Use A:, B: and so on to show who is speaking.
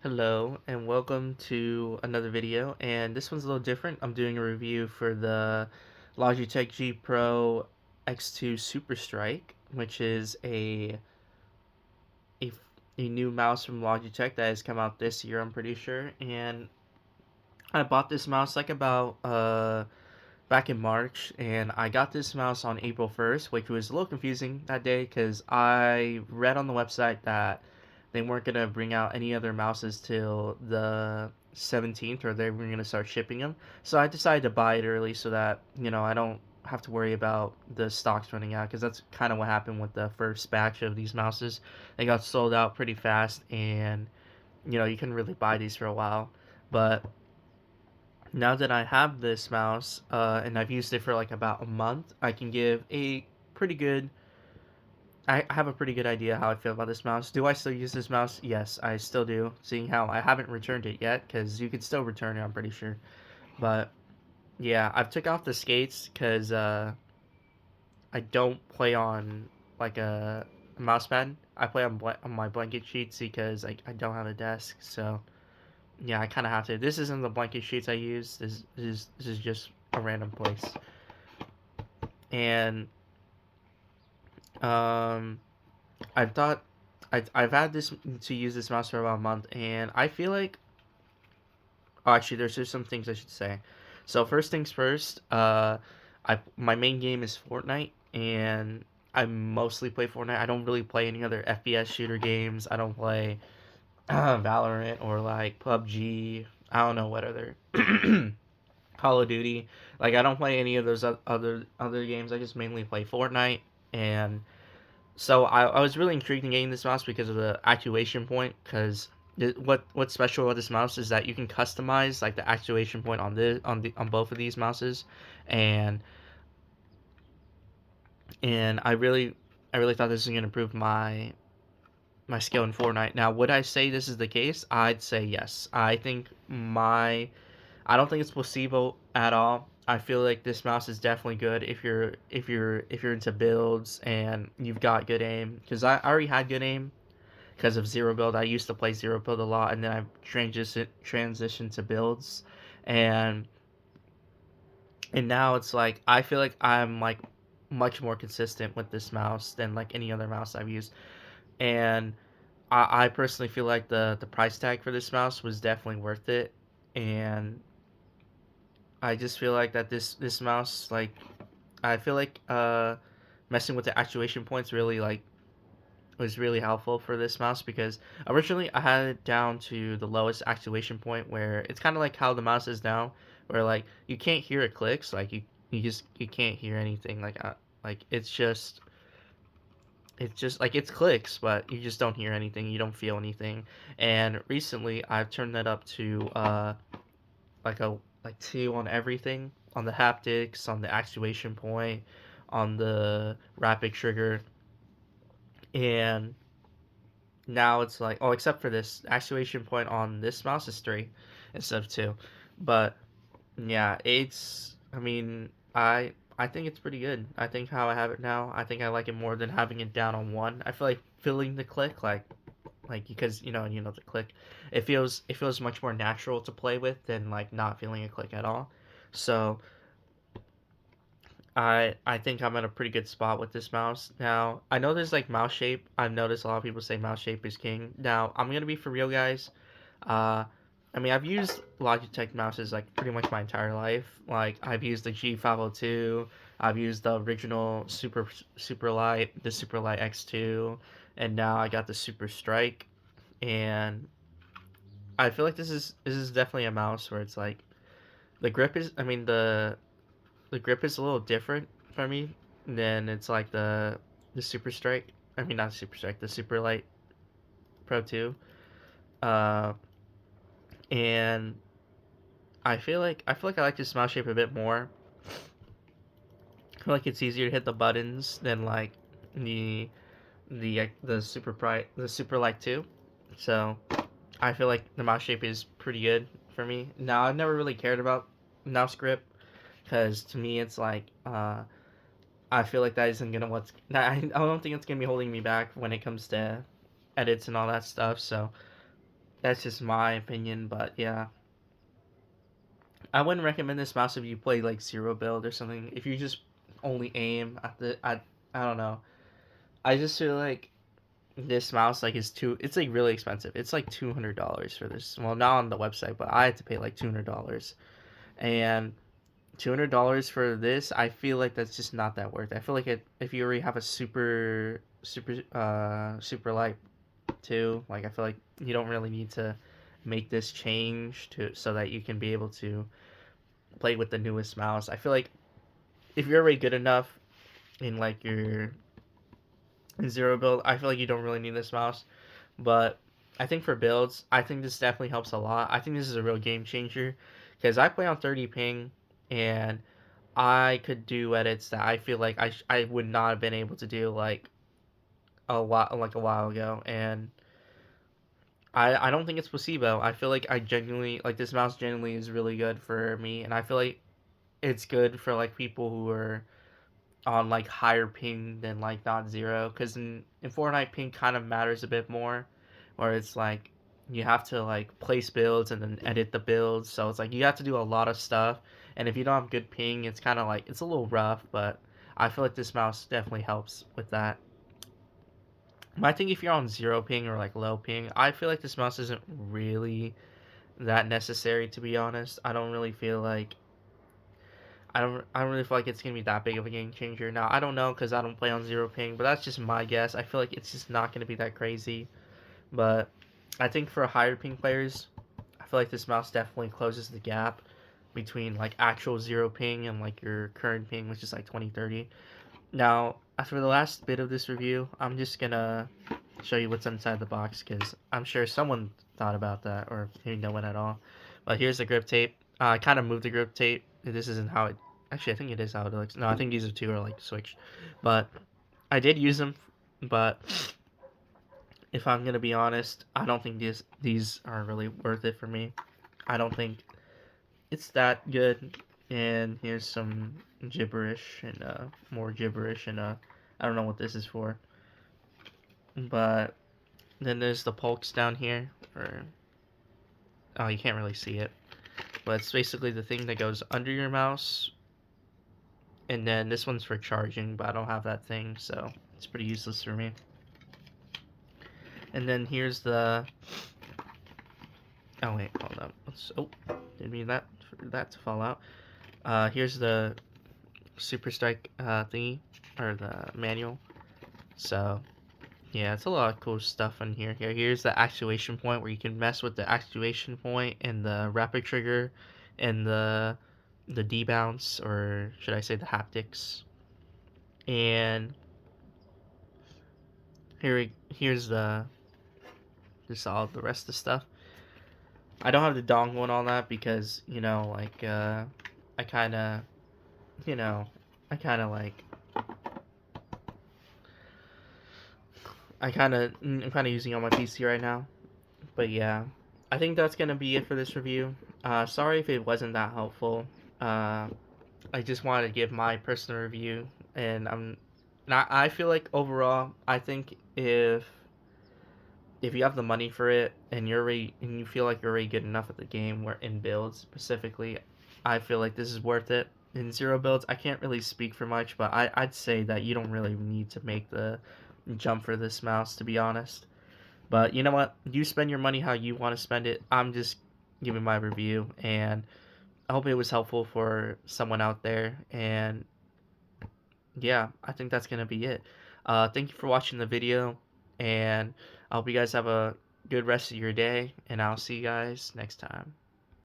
A: Hello and welcome to another video, and this one's a little different. I'm doing a review for the Logitech G Pro X2 Superstrike, which is a, a new mouse from Logitech that has come out this year, I'm pretty sure. And I bought this mouse like about back in March, and I got this mouse on April 1st, which was a little confusing that day because I read on the website that they weren't going to bring out any other mouses till the 17th, or they were going to start shipping them. So I decided to buy it early so that, I don't have to worry about the stocks running out, because that's kind of what happened with the first batch of these mouses. They got sold out pretty fast, and, you couldn't really buy these for a while. But now that I have this mouse, and I've used it for like about a month, I can give a pretty good. I have a pretty good idea how I feel about this mouse. Do I still use this mouse? Yes, I still do. Seeing how I haven't returned it yet, because you can still return it, I'm pretty sure. But yeah, I've took off the skates because I don't play on like a mouse pad. I play on my blanket sheets because I don't have a desk. So yeah, I kind of have to. This isn't the blanket sheets I use. This is just a random place. And um, I've thought I've had this to use this mouse for about a month, and I feel like actually there's just some things I should say. So first things first, I my main game is Fortnite, and I mostly play Fortnite. I don't really play any other FPS shooter games. I don't play Valorant or like PUBG. I don't know what other Call of Duty. Like I don't play any of those other games. I just mainly play Fortnite, and so I was really intrigued in getting this mouse because of the actuation point. Because what's special about this mouse is that you can customize like the actuation point on both of these mouses, and I really thought this was gonna improve my skill in Fortnite. Now, would I say this is the case? I'd say yes. I don't think it's placebo at all. I feel like this mouse is definitely good if you're into builds and you've got good aim. Because I already had good aim because of zero build. I used to play zero build a lot, and then I transitioned to builds, and and now it's like I feel like I'm like much more consistent with this mouse than like any other mouse I've used. And I personally feel like the price tag for this mouse was definitely worth it, and I just feel like that this mouse, like, I feel like messing with the actuation points really like was really helpful for this mouse, because originally I had it down to the lowest actuation point, where it's kind of like how the mouse is now, where like you can't hear it clicks, like you can't hear anything, like it's just like it's clicks, but you just don't hear anything, you don't feel anything. And recently I've turned that up to like a like two on everything, on the haptics, on the actuation point, on the rapid trigger, and now it's like, oh, except for this actuation point on this mouse is three instead of two. But yeah, I mean, I think it's pretty good. I think how I have it now, I think I like it more than having it down on one. I feel like feeling the click, like because the click, it feels much more natural to play with than like not feeling a click at all. So I think I'm at a pretty good spot with this mouse. Now, I know there's like mouse shape. I've noticed a lot of people say mouse shape is king. Now, I'm gonna be for real, guys. Uh, I mean, I've used Logitech mouses like pretty much my entire life. Like, I've used the G502. I've used the original Super Light, the Super Light X2, and now I got the Super Strike. And I feel like this is definitely a mouse where it's like the grip is. I mean, the grip is a little different for me than it's like the Super Strike. I mean, not Super Strike, the Super Light Pro 2. Uh, and I feel like I like this mouse shape a bit more. I feel like it's easier to hit the buttons than like the the Super Light 2. So I feel like the mouse shape is pretty good for me. Now, I've never really cared about mouse grip, because to me it's like I feel like that isn't gonna what's I don't think it's gonna be holding me back when it comes to edits and all that stuff. So That's just my opinion, but yeah. I wouldn't recommend this mouse if you play like zero build or something. If you just only aim at I don't know. I just feel like this mouse like is too. It's like really expensive. It's like $200 for this. Well, not on the website, but I had to pay like $200, and $200 for this, I feel like that's just not that worth it. I feel like if you already have a super light too, like I feel like you don't really need to make this change to so that you can be able to play with the newest mouse. I feel like if you're already good enough in like your zero build, I feel like you don't really need this mouse. But I think for builds, I think this definitely helps a lot. I think this is a real game changer because I play on 30 ping and I could do edits that I feel like I would not have been able to do like a while ago, and I don't think it's placebo. I feel like I genuinely like this mouse genuinely is really good for me, and I feel like it's good for like people who are on like higher ping than like not zero, because in Fortnite ping kind of matters a bit more, where it's like you have to like place builds and then edit the builds, so it's like you have to do a lot of stuff, and if you don't have good ping, it's kind of like it's a little rough, but I feel like this mouse definitely helps with that. But I think if you're on zero ping or like low ping, I feel like this mouse isn't really that necessary, to be honest. I don't really feel like it's gonna be that big of a game changer. Now I don't know because I don't play on zero ping, but that's just my guess. I feel like it's just not gonna be that crazy. But I think for higher ping players, I feel like this mouse definitely closes the gap between like actual zero ping and like your current ping, which is like 2030. Now, after the last bit of this review, I'm just gonna show you what's inside the box because I'm sure someone thought about that or maybe no one at all. But here's the grip tape. I kind of moved the grip tape. This isn't how it. Actually, I think it is how it looks. No, I think these are two are like switched. But I did use them. But if I'm gonna be honest, I don't think these are really worth it for me. I don't think it's that good. And here's some gibberish and more gibberish and I don't know what this is for. But then there's the pulse down here. Or oh, you can't really see it. But it's basically the thing that goes under your mouse. And then this one's for charging, but I don't have that thing, so it's pretty useless for me. And then here's the. Oh wait, hold on. Oh, didn't mean that for that to fall out. Here's the Superstrike thingy or the manual. So yeah, it's a lot of cool stuff in here. Here's the actuation point where you can mess with the actuation point and the rapid trigger and the debounce, or should I say the haptics. And here's the just all the rest of the stuff. I don't have the dongle and all that because like I kind of you know I kind of like I'm kind of using it on my PC right now. But yeah, I think that's gonna be it for this review. Sorry if it wasn't that helpful. Uh, I just wanted to give my personal review, and I feel like overall, I think if you have the money for it and and you feel like you're already good enough at the game, where in builds specifically, I feel like this is worth it. In zero builds, I can't really speak for much, but I'd say that you don't really need to make the jump for this mouse, to be honest. But you know what? You spend your money how you want to spend it. I'm just giving my review, and I hope it was helpful for someone out there. And yeah, I think that's gonna be it. Thank you for watching the video, and I hope you guys have a good rest of your day, and I'll see you guys next time.